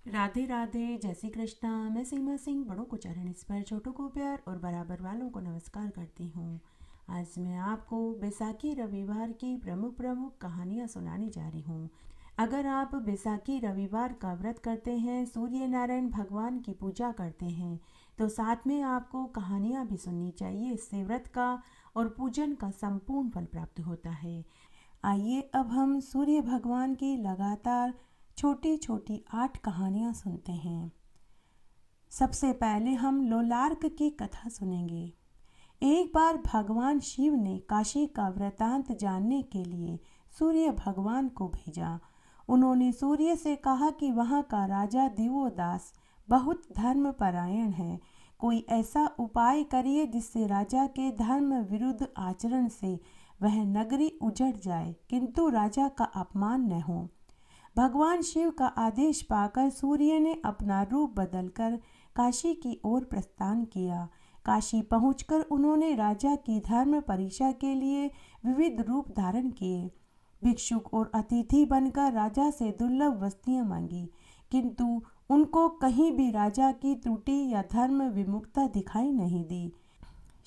राधे राधे, जय श्री कृष्णा। मैं सीमा सिंह बड़ों को चरण स्पर्श, छोटों को प्यार और बराबर वालों को नमस्कार करती हूँ। आज मैं आपको बैसाखी रविवार की प्रमुख प्रमुख कहानियाँ सुनाने जा रही हूँ। अगर आप बैसाखी रविवार का व्रत करते हैं, सूर्य नारायण भगवान की पूजा करते हैं, तो साथ में आपको कहानियाँ भी सुननी चाहिए। इससे व्रत का और पूजन का संपूर्ण फल प्राप्त होता है। आइए अब हम सूर्य भगवान की लगातार छोटी छोटी 8 कहानियाँ सुनते हैं। सबसे पहले हम लोलार्क की कथा सुनेंगे। एक बार भगवान शिव ने काशी का वृतांत जानने के लिए सूर्य भगवान को भेजा। उन्होंने सूर्य से कहा कि वहाँ का राजा दिवोदास बहुत धर्मपरायण है। कोई ऐसा उपाय करिए जिससे राजा के धर्म विरुद्ध आचरण से वह नगरी उजड़ जाए, किंतु राजा का अपमान न हो। भगवान शिव का आदेश पाकर सूर्य ने अपना रूप बदलकर काशी की ओर प्रस्थान किया। काशी पहुंचकर उन्होंने राजा की धर्म परीक्षा के लिए विविध रूप धारण किए। भिक्षुक और अतिथि बनकर राजा से दुर्लभ वस्तुएं मांगी, किंतु उनको कहीं भी राजा की त्रुटि या धर्म विमुखता दिखाई नहीं दी।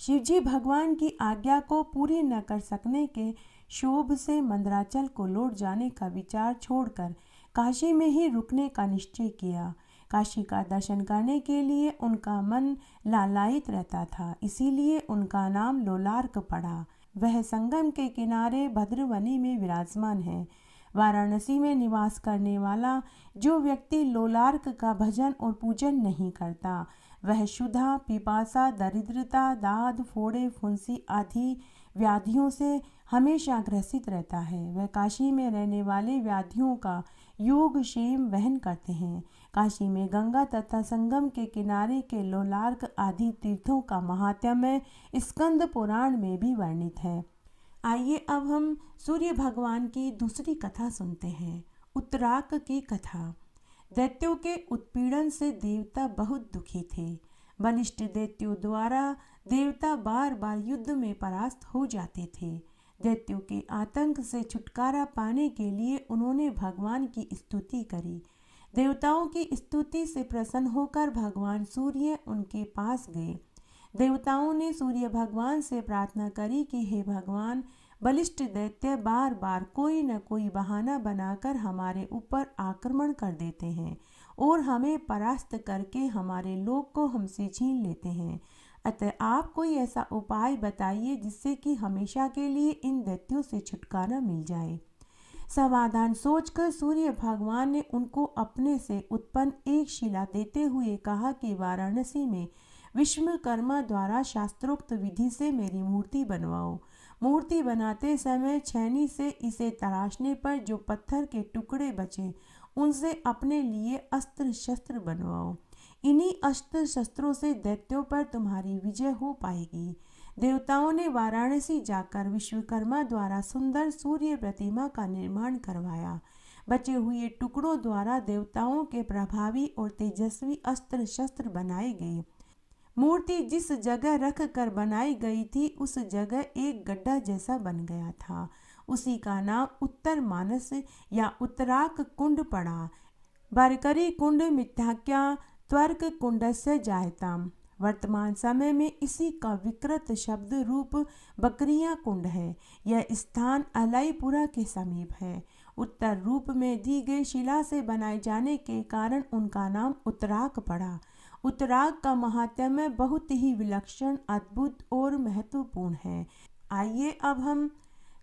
शिवजी भगवान की आज्ञा को पूरी न कर सकने के क्षोभ से मंदराचल को लौट जाने का विचार छोड़कर काशी में ही रुकने का निश्चय किया। काशी का दर्शन करने के लिए उनका मन लालायित रहता था, इसीलिए उनका नाम लोलार्क पड़ा। वह संगम के किनारे भद्रवनी में विराजमान है। वाराणसी में निवास करने वाला जो व्यक्ति लोलार्क का भजन और पूजन नहीं करता, वह क्षुधा, पिपासा, दरिद्रता, दाद, फोड़े, फुंसी आदि व्याधियों से हमेशा ग्रसित रहता है। वह काशी में रहने वाले व्याधियों का योग क्षेम वहन करते हैं। काशी में गंगा तथा संगम के किनारे के लोलार्क आदि तीर्थों का महात्म्य स्कंद पुराण में भी वर्णित है। आइए अब हम सूर्य भगवान की दूसरी कथा सुनते हैं, उत्तराक की कथा। दैत्यों के उत्पीड़न से देवता बहुत दुखी थे। बलिष्ठ दैत्यों द्वारा देवता बार बार युद्ध में परास्त हो जाते थे। दैत्यों के आतंक से छुटकारा पाने के लिए उन्होंने भगवान की स्तुति करी। देवताओं की स्तुति से प्रसन्न होकर भगवान सूर्य उनके पास गए। देवताओं ने सूर्य भगवान से प्रार्थना करी कि हे भगवान, बलिष्ठ दैत्य बार बार कोई न कोई बहाना बनाकर हमारे ऊपर आक्रमण कर देते हैं और हमें परास्त करके हमारे लोक को हमसे छीन लेते हैं। अतः आप कोई ऐसा उपाय बताइए जिससे कि हमेशा के लिए इन दैत्यों से छुटकारा मिल जाए। समाधान सोचकर सूर्य भगवान ने उनको अपने से उत्पन्न एक शिला देते हुए कहा कि वाराणसी में विश्वकर्मा द्वारा शास्त्रोक्त विधि से मेरी मूर्ति बनवाओ। मूर्ति बनाते समय छेनी से इसे तराशने पर जो पत्थर के टुकड़े बचे, उनसे अपने लिए अस्त्र शस्त्र बनवाओ। इन्हीं अस्त्र शस्त्रों से दैत्यों पर तुम्हारी विजय हो पाएगी। देवताओं ने वाराणसी जाकर विश्वकर्मा द्वारा सुंदर सूर्य प्रतिमा का निर्माण करवाया। बचे हुए टुकड़ों द्वारा देवताओं के प्रभावी और तेजस्वी अस्त्र शस्त्र बनाए गए। मूर्ति जिस जगह रख कर बनाई गई थी, उस जगह एक गड्ढा जैसा बन गया था। उसी का नाम उत्तर मानस या उत्तराक कुंड पड़ा। बरकरी कुंड मिथ्याख्या त्वर्क कुंडस्य जायताम। वर्तमान समय में इसी का विकृत शब्द रूप बकरिया कुंड है। यह स्थान अलाईपुरा के समीप है। उत्तर रूप में दी गई शिला से बनाए जाने के कारण उनका नाम उत्तराक पड़ा। उत्तराक का महात्म्य बहुत ही विलक्षण, अद्भुत और महत्वपूर्ण है। आइए अब हम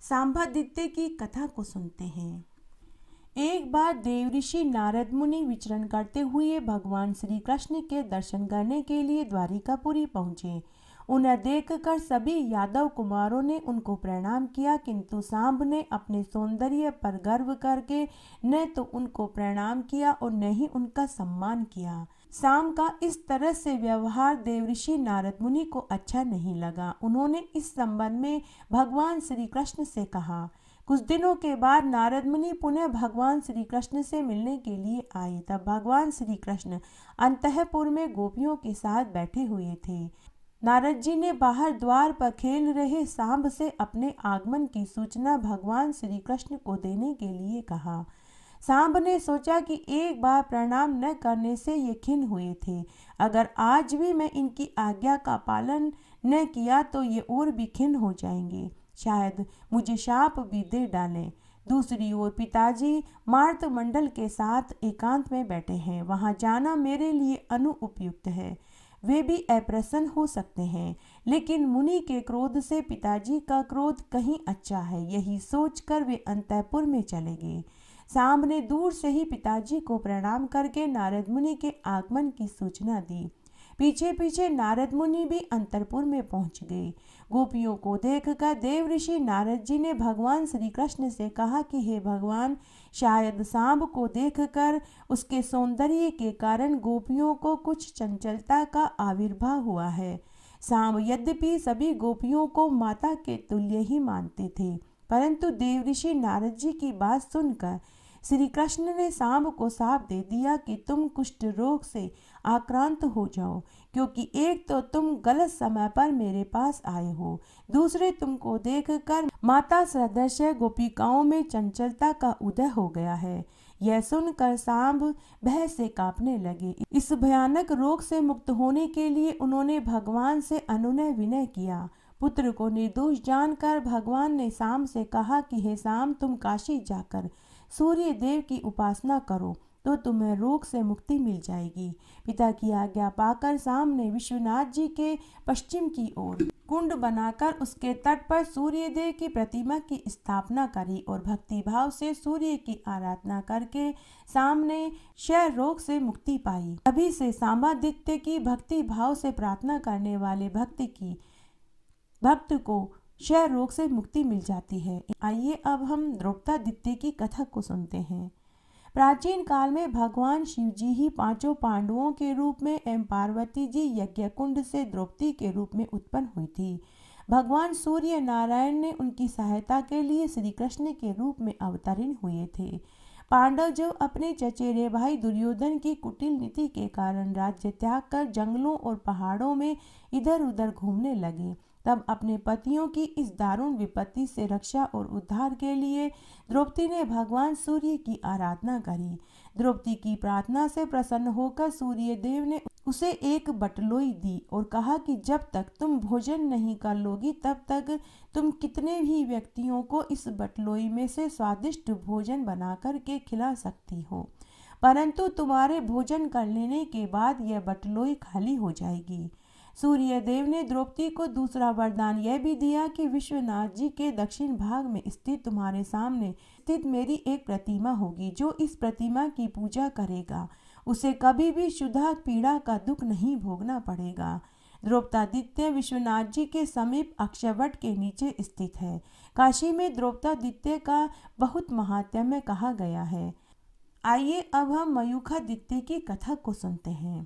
सांबादित्य की कथा को सुनते हैं। एक बार देवऋषि नारद मुनि विचरण करते हुए भगवान श्री कृष्ण के दर्शन करने के लिए द्वारिकापुरी पहुँचे। उन्हें देखकर सभी यादव कुमारों ने उनको प्रणाम किया, किंतु सांब ने अपने सौंदर्य पर गर्व करके न तो उनको प्रणाम किया और न ही उनका सम्मान किया। सांब का इस तरह से व्यवहार देवऋषि नारद मुनि को अच्छा नहीं लगा। उन्होंने इस संबंध में भगवान श्री कृष्ण से कहा। कुछ दिनों के बाद नारद मुनि पुनः भगवान श्री कृष्ण से मिलने के लिए आए। तब भगवान श्री कृष्ण अंतःपुर में गोपियों के साथ बैठे हुए थे। नारद जी ने बाहर द्वार पर खेल रहे सांब से अपने आगमन की सूचना भगवान श्री कृष्ण को देने के लिए कहा। सांब ने सोचा कि एक बार प्रणाम न करने से ये खिन्न हुए थे। अगर आज भी मैं इनकी आज्ञा का पालन न किया तो ये और भी खिन्न हो जाएंगे, शायद मुझे शाप भी दे डालें। दूसरी ओर पिताजी मार्त मंडल के साथ एकांत में बैठे हैं। वहां जाना मेरे लिए अनुपयुक्त है। वे भी अप्रसन्न हो सकते हैं, लेकिन मुनि के क्रोध से पिताजी का क्रोध कहीं अच्छा है। यही सोचकर वे अंतःपुर में चले गए। सांब ने दूर से ही पिताजी को प्रणाम करके नारद मुनि के आगमन की सूचना दी। पीछे पीछे नारद मुनि भी अंतरपुर में पहुंच गए। गोपियों को देखकर देव ऋषि नारद जी ने भगवान श्री कृष्ण से कहा कि हे भगवान, शायद सांब को देखकर उसके सौंदर्य के कारण गोपियों को कुछ चंचलता का आविर्भाव हुआ है। सांब यद्यपि सभी गोपियों को माता के तुल्य ही मानते थे, परंतु देव ऋषि नारद जी की बात सुनकर श्री कृष्ण ने सांब को शाप दे दिया कि तुम कुष्ठ रोग से आक्रांत हो जाओ, क्योंकि एक तो तुम गलत समय पर मेरे पास आए हो, दूसरे तुमको देखकर माता सदृश गोपिकाओं में चंचलता का उदय हो गया है। यह सुनकर सांब भय से कांपने लगे। इस भयानक रोग से मुक्त होने के लिए उन्होंने भगवान से अनुनय विनय किया। पुत्र को निर्दोष जानकर भगवान ने सांब से कहा कि हे सांब, तुम काशी जाकर सूर्य देव की उपासना करो तो तुम्हें रोग से मुक्ति मिल जाएगी। पिता की आज्ञा पाकर सांब ने विश्वनाथ जी के पश्चिम की ओर कुंड बनाकर उसके तट पर सूर्य देव की प्रतिमा की स्थापना करी और भक्ति भाव से सूर्य की आराधना करके सांब ने क्षय रोग से मुक्ति पाई। तभी से सांबादित्य की भक्ति भाव से प्रार्थना करने वाले भक्त को क्षय रोग से मुक्ति मिल जाती है। आइए अब हम द्रौपदादित्य की कथा को सुनते हैं। प्राचीन काल में भगवान शिव जी ही पांचों पांडवों के रूप में एवं पार्वती जी यज्ञ कुंड से द्रौपदी के रूप में उत्पन्न हुई थी। भगवान सूर्य नारायण ने उनकी सहायता के लिए श्री कृष्ण के रूप में अवतरण हुए थे। पांडव जब अपने चचेरे भाई दुर्योधन की कुटिल नीति के कारण राज्य त्याग कर जंगलों और पहाड़ों में इधर उधर घूमने लगे, तब अपने पतियों की इस दारुण विपत्ति से रक्षा और उद्धार के लिए द्रौपदी ने भगवान सूर्य की आराधना करी। द्रौपदी की प्रार्थना से प्रसन्न होकर सूर्य देव ने उसे एक बटलोई दी और कहा कि जब तक तुम भोजन नहीं कर लोगी तब तक तुम कितने भी व्यक्तियों को इस बटलोई में से स्वादिष्ट भोजन बना कर के खिला सकती हो, परंतु तुम्हारे भोजन कर लेने के बाद यह बटलोई खाली हो जाएगी। सूर्य देव ने द्रौपदी को दूसरा वरदान यह भी दिया कि विश्वनाथ जी के दक्षिण भाग में स्थित तुम्हारे सामने स्थित मेरी एक प्रतिमा होगी। जो इस प्रतिमा की पूजा करेगा उसे कभी भी क्षुधा पीड़ा का दुख नहीं भोगना पड़ेगा। द्रौपदादित्य विश्वनाथ जी के समीप अक्षयवट के नीचे स्थित है। काशी में द्रौपदादित्य का बहुत महात्म्य कहा गया है। आइए अब हम मयूखादित्य की कथा को सुनते हैं।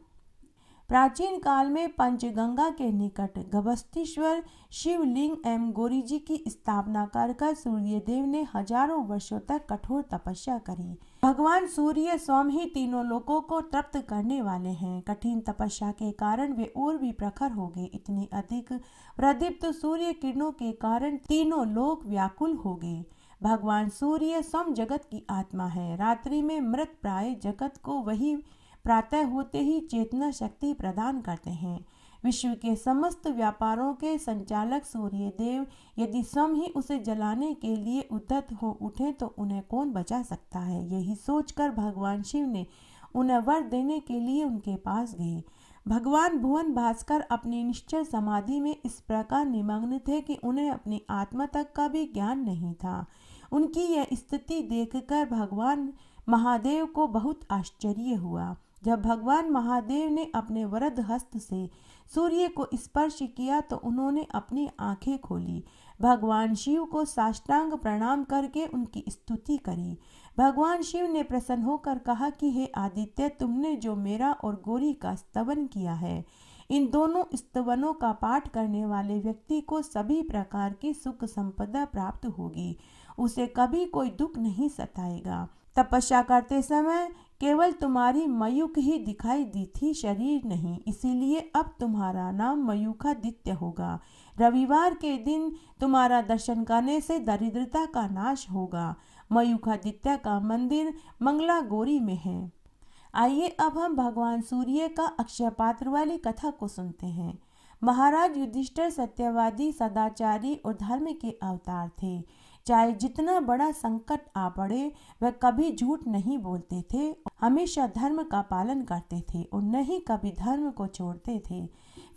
प्राचीन काल में पंचगंगा के निकट गभस्तीश्वर शिवलिंग एवं गौरी जी की स्थापना कर सूर्यदेव ने हजारों वर्षों तक कठोर तपस्या करी। भगवान सूर्य स्वयं ही तीनों लोकों को तृप्त करने वाले हैं। कठिन तपस्या के कारण वे और भी प्रखर हो गए। इतनी अधिक प्रदीप्त सूर्य किरणों के कारण तीनों लोक व्याकुल हो गए। भगवान सूर्य स्वयं जगत की आत्मा है। रात्रि में मृत प्राय जगत को वही प्रातः होते ही चेतना शक्ति प्रदान करते हैं। विश्व के समस्त व्यापारों के संचालक सूर्य देव यदि स्वयं ही उसे जलाने के लिए उद्यत हो उठे तो उन्हें कौन बचा सकता है। यही सोचकर भगवान शिव ने उन्हें वर देने के लिए उनके पास गए। भगवान भुवन भास्कर अपनी निश्चल समाधि में इस प्रकार निमग्न थे कि उन्हें अपनी आत्मा तक का भी ज्ञान नहीं था। उनकी यह स्थिति देखकर भगवान महादेव को बहुत आश्चर्य हुआ। जब भगवान महादेव ने अपने वरद हस्त से सूर्य को स्पर्श किया तो उन्होंने अपनी आंखें खोली। भगवान शिव को साष्टांग प्रणाम करके उनकी स्तुति करी। भगवान शिव ने प्रसन्न होकर कहा कि हे आदित्य, तुमने जो मेरा और गौरी का स्तवन किया है, इन दोनों स्तवनों का पाठ करने वाले व्यक्ति को सभी प्रकार की सुख संपदा प्राप्त होगी। उसे कभी कोई दुख नहीं सताएगा। तपस्या करते समय केवल तुम्हारी मयूख ही दिखाई दी थी, शरीर नहीं, इसीलिए अब तुम्हारा नाम मयूखादित्य होगा। रविवार के दिन तुम्हारा दर्शन करने से दरिद्रता का नाश होगा। मयूखादित्य का मंदिर मंगलागौरी में है। आइए अब हम भगवान सूर्य का अक्षय पात्र वाली कथा को सुनते हैं। महाराज युधिष्ठिर सत्यवादी, सदाचारी और धर्म के अवतार थे। चाहे जितना बड़ा संकट आ पड़े, वह कभी झूठ नहीं बोलते थे, हमेशा धर्म का पालन करते थे और न ही कभी धर्म को छोड़ते थे।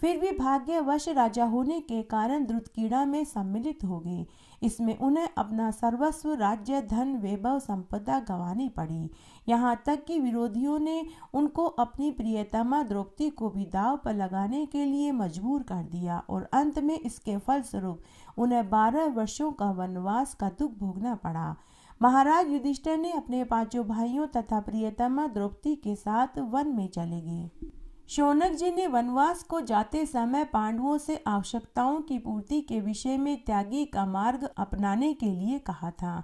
फिर भी भाग्यवश राजा होने के कारण द्रुतक्रीड़ा में सम्मिलित हो गए। इसमें उन्हें अपना सर्वस्व, राज्य, धन, वैभव, संपदा गंवानी पड़ी। यहाँ तक कि विरोधियों ने उनको अपनी प्रियतमा द्रौपदी को भी दांव पर लगाने के लिए मजबूर कर दिया और अंत में इसके फलस्वरूप उन्हें 12 वर्षों का वनवास का दुख भोगना पड़ा। महाराज युधिष्ठिर ने अपने 5 भाइयों तथा प्रियतमा द्रौपदी के साथ वन में चले गए। शौनक जी ने वनवास को जाते समय पांडवों से आवश्यकताओं की पूर्ति के विषय में त्यागी का मार्ग अपनाने के लिए कहा था।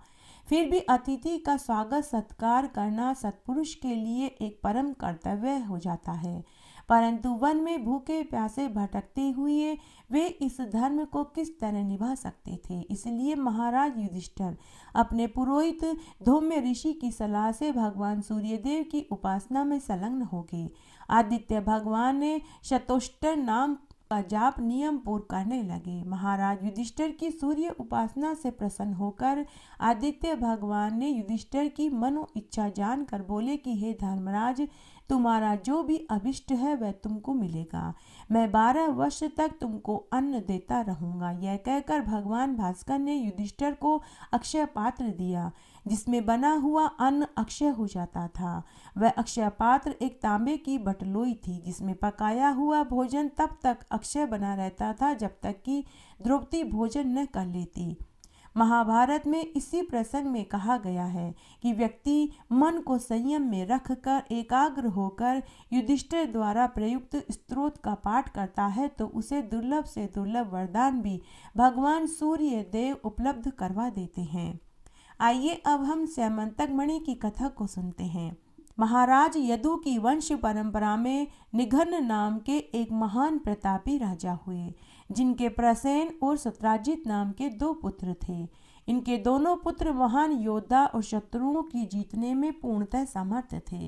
फिर भी अतिथि का स्वागत सत्कार करना सत्पुरुष के लिए एक परम कर्तव्य हो जाता है, परंतु वन में भूखे प्यासे भटकते हुए वे इस धर्म को किस तरह निभा सकते थे। इसलिए महाराज युधिष्ठिर अपने पुरोहित धौम्य ऋषि की सलाह से भगवान सूर्यदेव की उपासना में संलग्न हो गए। आदित्य भगवान ने शतोष्टर नाम का जाप नियम पूर्व करने लगे। महाराज युधिष्ठिर की सूर्य उपासना से प्रसन्न होकर आदित्य भगवान ने युधिष्ठिर की मनो इच्छा जानकर बोले कि हे धर्मराज, तुम्हारा जो भी अभिष्ट है वह तुमको मिलेगा। मैं 12 वर्ष तक तुमको अन्न देता रहूंगा। यह कहकर भगवान भास्कर ने युधिष्ठिर को अक्षय पात्र दिया, जिसमें बना हुआ अन्न अक्षय हो जाता था। वह अक्षय पात्र एक तांबे की बटलोई थी, जिसमें पकाया हुआ भोजन तब तक अक्षय बना रहता था जब तक कि द्रौपदी भोजन न कर लेती। महाभारत में इसी प्रसंग में कहा गया है कि व्यक्ति मन को संयम में रखकर एकाग्र होकर युधिष्ठिर द्वारा प्रयुक्त स्तोत्र का पाठ करता है तो उसे दुर्लभ से दुर्लभ वरदान भी भगवान सूर्य देव उपलब्ध करवा देते हैं। आइए अब हम स्यमंतक मणि की कथा को सुनते हैं। महाराज यदु की वंश परंपरा में निघन नाम के एक महान प्रतापी राजा हुए, जिनके प्रसेन और सत्राजित नाम के 2 पुत्र थे। इनके दोनों पुत्र महान योद्धा और शत्रुओं की जीतने में पूर्णतः समर्थ थे।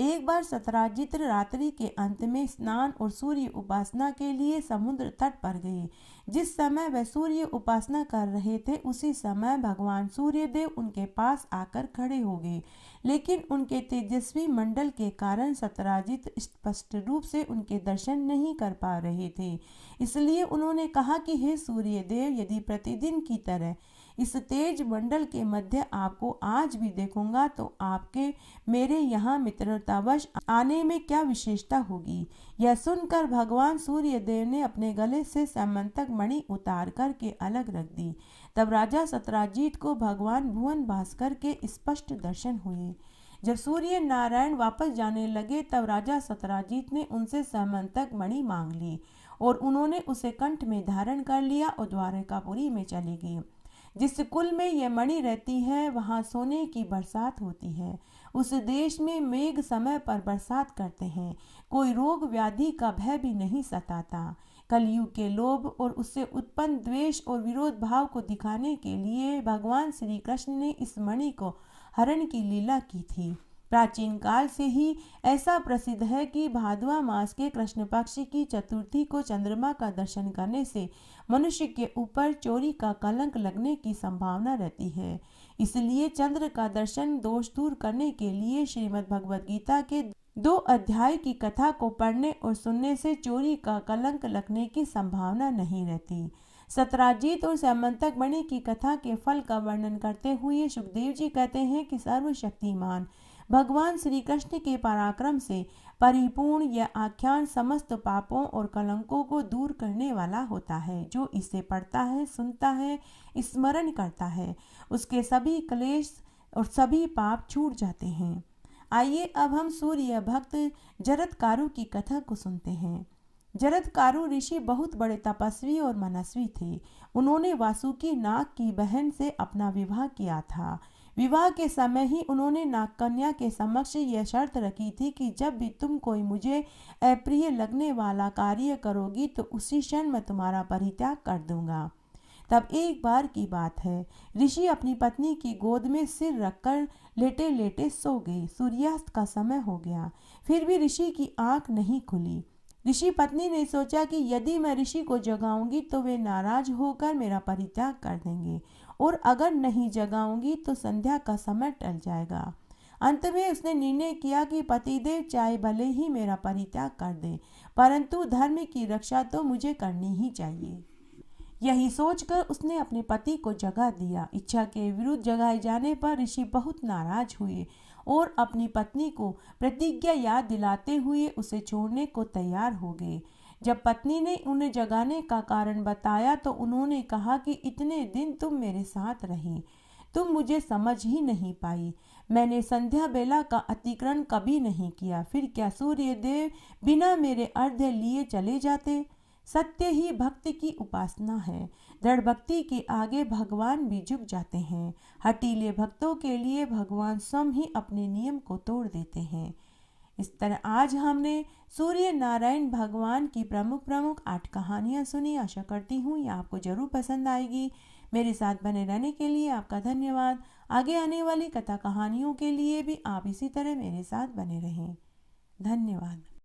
एक बार सत्राजित रात्रि के अंत में स्नान और सूर्य उपासना के लिए समुद्र तट पर गए। जिस समय वह सूर्य उपासना कर रहे थे, उसी समय भगवान सूर्यदेव उनके पास आकर खड़े हो गए, लेकिन उनके तेजस्वी मंडल के कारण सत्राजित स्पष्ट रूप से उनके दर्शन नहीं कर पा रहे थे। इसलिए उन्होंने कहा कि हे सूर्यदेव, यदि प्रतिदिन की तरह इस तेज मंडल के मध्य आपको आज भी देखूंगा तो आपके मेरे यहाँ मित्रतावश आने में क्या विशेषता होगी। यह सुनकर भगवान सूर्यदेव ने अपने गले से स्यमंतक मणि उतार करके अलग रख दी। तब राजा सत्राजित को भगवान भुवन भास्कर के स्पष्ट दर्शन हुए। जब सूर्य नारायण वापस जाने लगे तब राजा सत्राजित ने उनसे स्यमंतक मणि मांग ली और उन्होंने उसे कंठ में धारण कर लिया और द्वारकापुरी में चले गए। जिस कुल में यह मणि रहती है वहाँ सोने की बरसात होती है। उस देश में मेघ समय पर बरसात करते हैं। कोई रोग व्याधि का भय भी नहीं सताता। कलयुग के लोभ और उससे उत्पन्न द्वेष और विरोध भाव को दिखाने के लिए भगवान श्री कृष्ण ने इस मणि को हरण की लीला की थी। प्राचीन काल से ही ऐसा प्रसिद्ध है कि भाद्वा मास के कृष्ण पक्ष की चतुर्थी को चंद्रमा का दर्शन करने से मनुष्य के ऊपर चोरी का कलंक लगने की संभावना रहती है। इसलिए चंद्र का दर्शन दोष दूर करने के लिए श्रीमद् भगवद गीता के 2 अध्याय की कथा को पढ़ने और सुनने से चोरी का कलंक लगने की संभावना नहीं रहती। सत्राजित और स्यमंतक मणि की कथा के फल का वर्णन करते हुए सुखदेव जी कहते हैं कि सर्वशक्तिमान भगवान श्री कृष्ण के पराक्रम से परिपूर्ण यह आख्यान समस्त पापों और कलंकों को दूर करने वाला होता है। जो इसे पढ़ता है, सुनता है, स्मरण करता है, उसके सभी क्लेश और सभी पाप छूट जाते हैं। आइए अब हम सूर्य भक्त जरत्कारु की कथा को सुनते हैं। जरत्कारु ऋषि बहुत बड़े तपस्वी और मनस्वी थे। उन्होंने वासुकी नाग की बहन से अपना विवाह किया था। विवाह के समय ही उन्होंने नागकन्या के समक्ष यह शर्त रखी थी कि जब भी तुम कोई मुझे अप्रिय लगने वाला कार्य करोगी तो उसी क्षण मैं तुम्हारा परित्याग कर दूंगा। तब एक बार की बात है, ऋषि अपनी पत्नी की गोद में सिर रखकर लेटे लेटे सो गए। सूर्यास्त का समय हो गया, फिर भी ऋषि की आंख नहीं खुली। ऋषि पत्नी ने सोचा कि यदि मैं ऋषि को जगाऊंगी तो वे नाराज होकर मेरा परित्याग कर देंगे, और अगर नहीं जगाऊंगी तो संध्या का समय टल जाएगा। अंत में उसने निर्णय किया कि पतिदेव चाहे भले ही मेरा परित्याग कर दे, परंतु धर्म की रक्षा तो मुझे करनी ही चाहिए। यही सोचकर उसने अपने पति को जगा दिया। इच्छा के विरुद्ध जगाए जाने पर ऋषि बहुत नाराज हुए और अपनी पत्नी को प्रतिज्ञा याद दिलाते हुए उसे छोड़ने को तैयार हो गए। जब पत्नी ने उन्हें जगाने का कारण बताया तो उन्होंने कहा कि इतने दिन तुम मेरे साथ रही, तुम मुझे समझ ही नहीं पाई। मैंने संध्या बेला का अतिक्रमण कभी नहीं किया, फिर क्या सूर्य देव बिना मेरे अर्घ्य लिए चले जाते? सत्य ही भक्ति की उपासना है। दृढ़ भक्ति के आगे भगवान भी झुक जाते हैं। हठीले भक्तों के लिए भगवान स्वयं ही अपने नियम को तोड़ देते हैं। इस तरह आज हमने सूर्य नारायण भगवान की प्रमुख प्रमुख 8 कहानियाँ सुनी। आशा करती हूँ ये आपको जरूर पसंद आएगी। मेरे साथ बने रहने के लिए आपका धन्यवाद। आगे आने वाली कथा कहानियों के लिए भी आप इसी तरह मेरे साथ बने रहें। धन्यवाद।